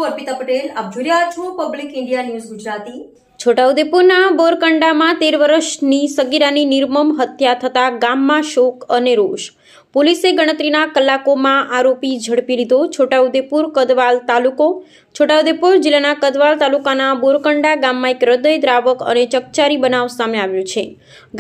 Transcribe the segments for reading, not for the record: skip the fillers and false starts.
છું અર્પિતા પટેલ. આપ જોઈ રહ્યા છો પબ્લિક ઇન્ડિયા ન્યૂઝ ગુજરાતી. છોટાઉદેપુરના બોરકંડામાં 13 વર્ષની સગીરાની નિર્મમ હત્યા થતા ગામમાં શોક અને રોષ. પોલીસે ગણતરીના કલાકોમાં આરોપી ઝડપી લીધો. છોટાઉદેપુર કદવાલ તાલુકો. છોટાઉદેપુર જિલ્લાના કદવાલ તાલુકાના બોરકંડા ગામમાં એક હૃદયદ્રાવક અને ચકચારી બનાવ સામે આવ્યો છે.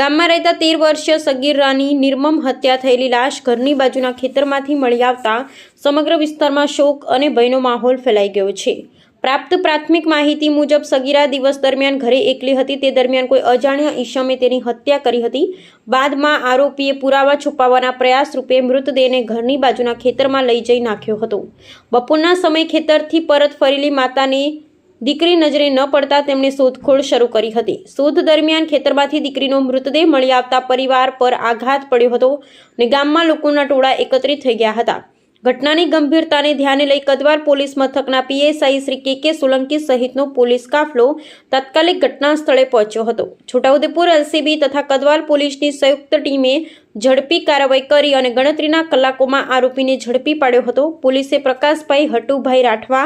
ગામમાં રહેતા 13 વર્ષીય સગીરાની નિર્મમ હત્યા થયેલી લાશ ઘરની બાજુના ખેતરમાંથી મળી આવતા સમગ્ર વિસ્તારમાં શોક અને ભયનો માહોલ ફેલાઈ ગયો છે. પ્રાપ્ત પ્રાથમિક માહિતી મુજબ સગીરા દિવસ દરમિયાન ઘરે એકલી હતી. તે દરમિયાન કોઈ અજાણ્યા ઈસમે તેની હત્યા કરી હતી. બાદમાં આરોપીએ પુરાવા છુપાવવાના પ્રયાસ રૂપે મૃતદેહને ઘરની બાજુના ખેતરમાં લઈ જઈ નાખ્યો હતો. બપોરના સમયે ખેતરથી પરત ફરેલી માતાને દીકરી નજરે ન પડતા તેમણે શોધખોળ શરૂ કરી હતી. શોધ દરમિયાન ખેતરમાંથી દીકરીનો મૃતદેહ મળી આવતા પરિવાર પર આઘાત પડ્યો હતો અને ગામમાં લોકોના ટોળા એકત્રિત થઈ ગયા હતા. ઘટનાની ગંભીરતાને ધ્યાને લઈ કદવાલ પોલીસ મથકના પીએસઆઈ શ્રી કે સોલંકી સહિતનો પોલીસ કાફલો તાત્કાલિક ઘટના સ્થળે પહોંચ્યો હતો. છોટાઉદેપુર એલસીબી તથા કદવાલ પોલીસની સંયુક્ત ટીમે ઝડપી કાર્યવાહી કરી અને ગણતરીના કલાકોમાં આરોપીને ઝડપી પાડ્યો હતો. પોલીસે પ્રકાશભાઈ હટુભાઈ રાઠવા,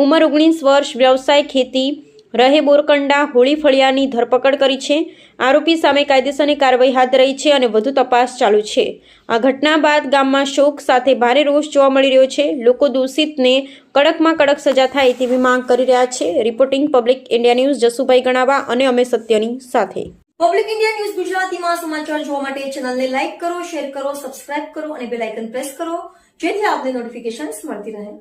ઉંમર 19 વર્ષ, વ્યવસાય ખેતી, રહે બોરકંડા, હોળી ફળિયાની ધરપકડ કરી છે. આરોપી સામે કાયદેસરની કાર્યવાહી હાથ ધરાઈ છે અને વધુ તપાસ ચાલુ છે. આ ઘટના બાદ ગામમાં શોક સાથે ભારે રોષ જોવા મળી રહ્યો છે. લોકો દોષિતને કડકમાં કડક સજા થાય તેવી માંગ કરી રહ્યા છે. Reporting public India News Jasubhai Ganava અને અમે સત્યની સાથે. પબ્લિક ઇન્ડિયા ન્યૂઝ ગુજરાતીમાં સમાચાર જોવા માટે ચેનલને લાઇક કરો, શેર કરો, સબસ્ક્રાઇબ કરો અને બેલ આઇકન પ્રેસ કરો, જેથી આપને નોટિફિકેશન્સ મળતી રહે.